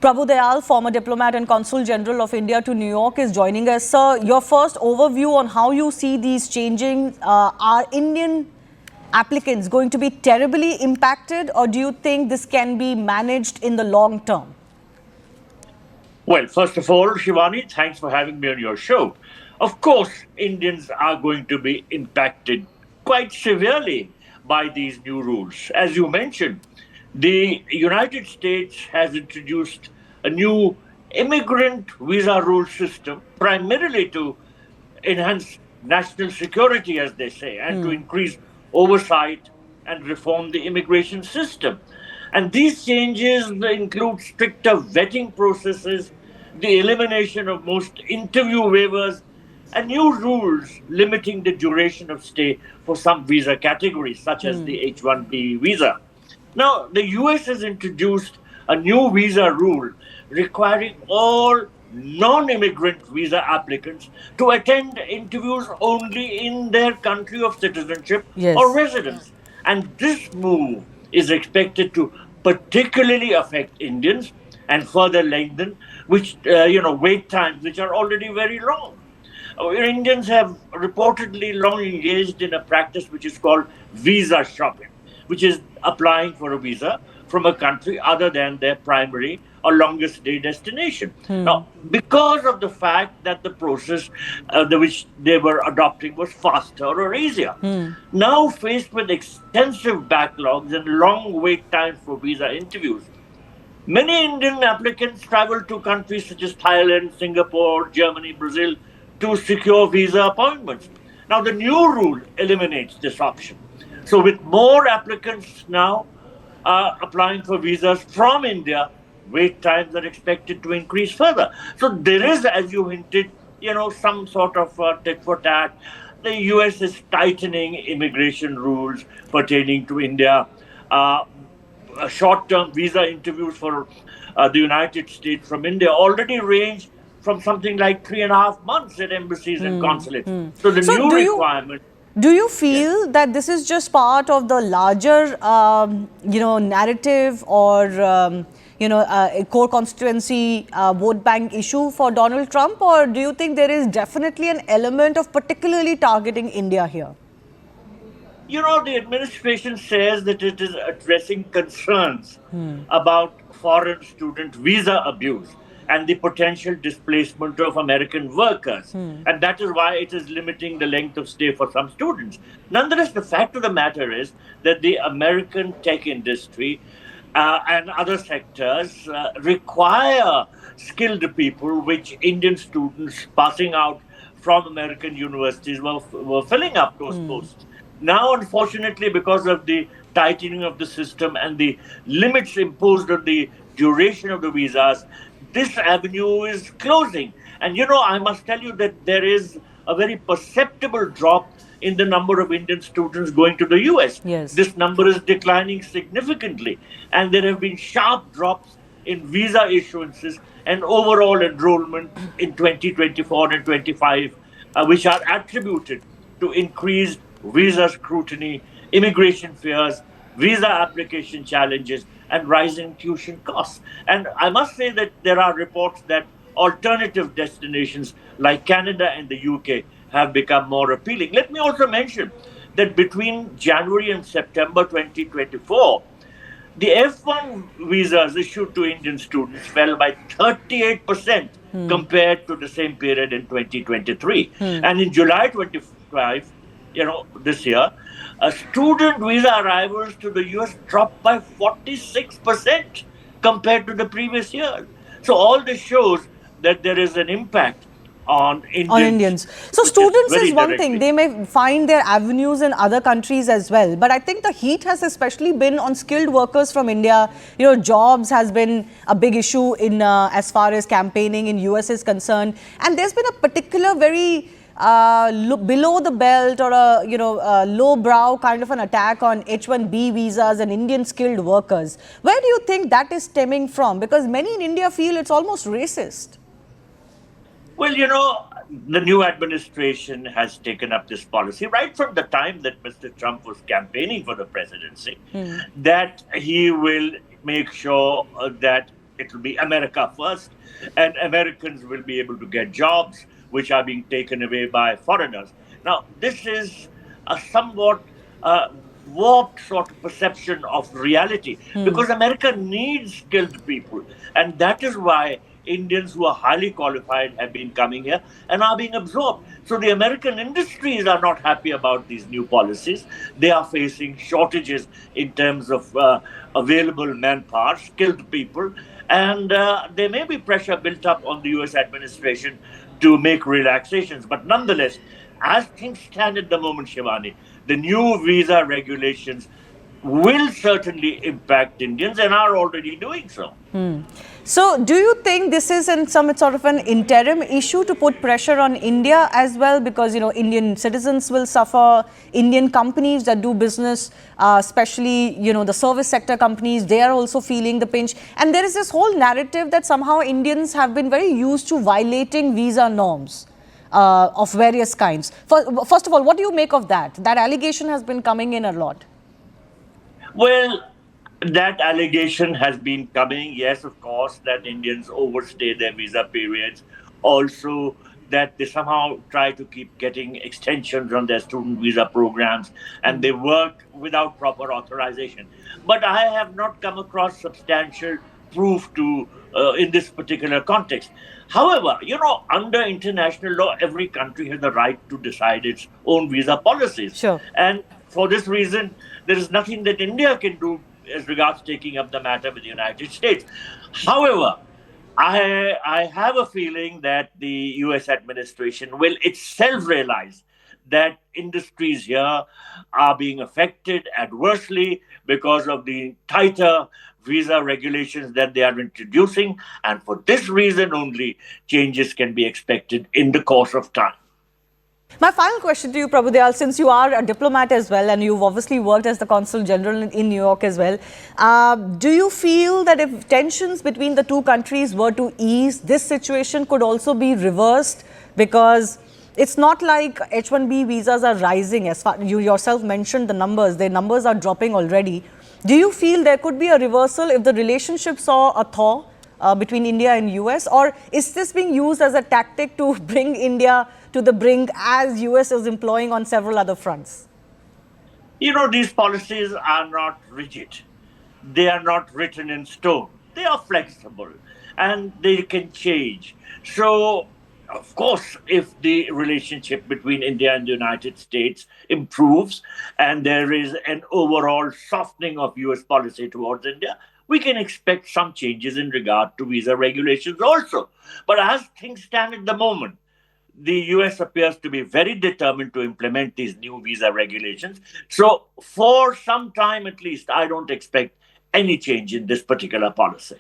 Prabhu Dayal, former diplomat and consul general of India to New York, is joining us. Sir, your first overview on how you see these changing. Are Indian applicants going to be terribly impacted, or do you think this can be managed in the long term? Well, first of all, Shivani, thanks for having me on your show. Of course, Indians are going to be impacted quite severely by these new rules. As you mentioned, the United States has introduced a new immigrant visa rule system primarily to enhance national security, as they say, and to increase oversight and reform the immigration system. And these changes include stricter vetting processes, the elimination of most interview waivers, and new rules limiting the duration of stay for some visa categories, such as the H-1B visa. Now, the US has introduced a new visa rule requiring all non-immigrant visa applicants to attend interviews only in their country of citizenship or Yes. residence. And this move is expected to particularly affect Indians and further lengthen wait times, which are already very long. Indians have reportedly long engaged in a practice which is called visa shopping, which is applying for a visa from a country other than their primary or longest stay destination. Now, because of the fact that the process which they were adopting was faster or easier, now faced with extensive backlogs and long wait times for visa interviews, many Indian applicants travel to countries such as Thailand, Singapore, Germany, Brazil to secure visa appointments. Now, the new rule eliminates this option. So, with more applicants now applying for visas from India, wait times are expected to increase further. So, there is, as you hinted, some sort of tit for tat. The US is tightening immigration rules pertaining to India. Short-term visa interviews for the United States from India already range from something like 3.5 months at embassies and consulates. So the new requirement. Do you feel that this is just part of the larger, narrative or, a core constituency vote bank issue for Donald Trump, or do you think there is definitely an element of particularly targeting India here? The administration says that it is addressing concerns about foreign student visa abuse and the potential displacement of American workers. And that is why it is limiting the length of stay for some students. Nonetheless, the fact of the matter is that the American tech industry and other sectors require skilled people, which Indian students passing out from American universities were filling up those posts. Now, unfortunately, because of the tightening of the system and the limits imposed on the duration of the visas, this avenue is closing. And, I must tell you that there is a very perceptible drop in the number of Indian students going to the US. Yes. This number is declining significantly. And there have been sharp drops in visa issuances and overall enrollment in 2024 and 25, which are attributed to increased visa scrutiny, immigration fears, visa application challenges, and rising tuition costs. And I must say that there are reports that alternative destinations like Canada and the UK have become more appealing. Let me also mention that between January and September 2024, the F1 visas issued to Indian students fell by 38% compared to the same period in 2023. And in July 25, this year, student visa arrivals to the US dropped by 46% compared to the previous year. So all this shows that there is an impact on Indians. So students is one thing. They may find their avenues in other countries as well. But I think the heat has especially been on skilled workers from India. Jobs has been a big issue in as far as campaigning in US is concerned. And there's been a particular very below the belt or a low brow kind of an attack on H-1B visas and Indian skilled workers. Where do you think that is stemming from? Because many in India feel it's almost racist. Well, the new administration has taken up this policy right from the time that Mr. Trump was campaigning for the presidency, that he will make sure that it will be America first, and Americans will be able to get jobs which are being taken away by foreigners. Now, this is a somewhat warped sort of perception of reality because America needs skilled people, and that is why Indians who are highly qualified have been coming here and are being absorbed. So the American industries are not happy about these new policies. They are facing shortages in terms of available manpower, skilled people, and there may be pressure built up on the US administration to make relaxations. But nonetheless, as things stand at the moment, Shivani, the new visa regulations will certainly impact Indians and are already doing so. So, do you think this is in some sort of an interim issue to put pressure on India as well? Because, Indian citizens will suffer, Indian companies that do business, especially, the service sector companies, they are also feeling the pinch. And there is this whole narrative that somehow Indians have been very used to violating visa norms of various kinds. First of all, what do you make of that? That allegation has been coming in a lot. Well, that allegation has been coming, yes, of course, that Indians overstay their visa periods. Also, that they somehow try to keep getting extensions on their student visa programs and they work without proper authorization. But I have not come across substantial proof to in this particular context. However, under international law, every country has the right to decide its own visa policies. Sure. And for this reason, there is nothing that India can do as regards taking up the matter with the United States. However, I have a feeling that the US administration will itself realize that industries here are being affected adversely because of the tighter visa regulations that they are introducing. And for this reason only, changes can be expected in the course of time. My final question to you, Prabhu, since you are a diplomat as well and you've obviously worked as the Consul General in New York as well, do you feel that if tensions between the two countries were to ease, this situation could also be reversed? Because it's not like H-1B visas are rising. As far you yourself mentioned the numbers, their numbers are dropping already. Do you feel there could be a reversal if the relationship saw a thaw between India and US? Or is this being used as a tactic to bring India to the brink as US is employing on several other fronts? These policies are not rigid. They are not written in stone. They are flexible and they can change. So, of course, if the relationship between India and the United States improves and there is an overall softening of US policy towards India, we can expect some changes in regard to visa regulations also. But as things stand at the moment, the US appears to be very determined to implement these new visa regulations. So for some time at least, I don't expect any change in this particular policy.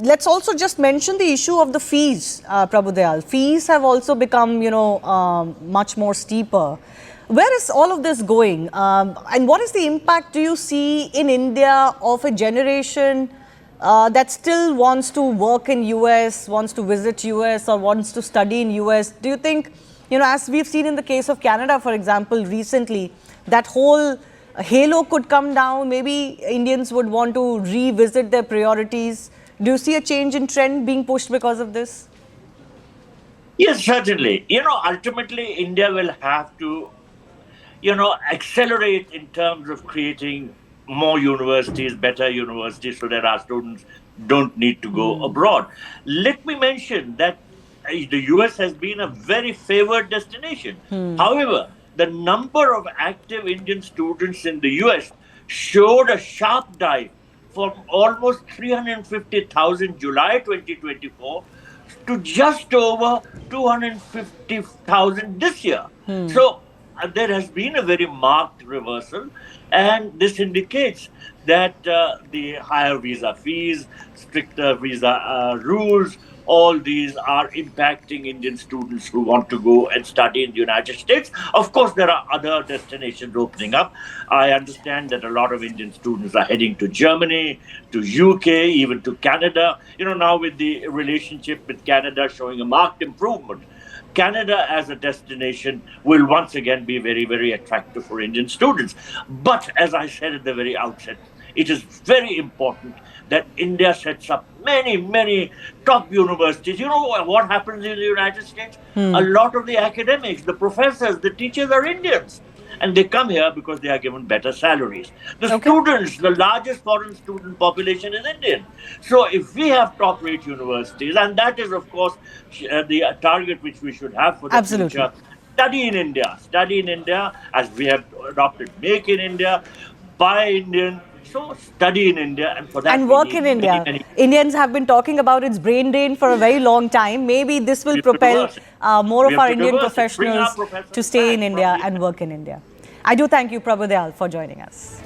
Let's also just mention the issue of the fees, Prabhu. Fees have also become, much more steeper. Where is all of this going? And what is the impact do you see in India of a generation that still wants to work in US, wants to visit US or wants to study in US? Do you think, as we've seen in the case of Canada, for example, recently, that whole halo could come down? Maybe Indians would want to revisit their priorities. Do you see a change in trend being pushed because of this? Yes, certainly. Ultimately, India will have to, accelerate in terms of creating more universities, better universities, so that our students don't need to go abroad. Let me mention that the US has been a very favored destination. However, the number of active Indian students in the US showed a sharp dive from almost 350,000 July 2024 to just over 250,000 this year. So there has been a very marked reversal, and this indicates that the higher visa fees, stricter visa rules, all these are impacting Indian students who want to go and study in the United States. Of course, there are other destinations opening up. I understand that a lot of Indian students are heading to Germany, to UK, even to Canada. Now with the relationship with Canada showing a marked improvement, Canada as a destination will once again be very, very attractive for Indian students. But as I said at the very outset, it is very important that India sets up many top universities. You know what happens in the United States? A lot of the academics, the professors, the teachers are Indians. And they come here because they are given better salaries. The Okay. students, the largest foreign student population is Indian. So if we have top-rate universities, and that is, of course, the target which we should have for the Absolutely. future, study in India, as we have adopted Make in India, buy Indian. So study in India, and for that And we work need in India. many Indians have been talking about its brain drain for a very long time. Maybe this we will have to propel reverse it. more We of have our to Indian reverse it. Bring our professionals professors to stay back in from India the and work in India. I do thank you, Prabhu Dayal, for joining us.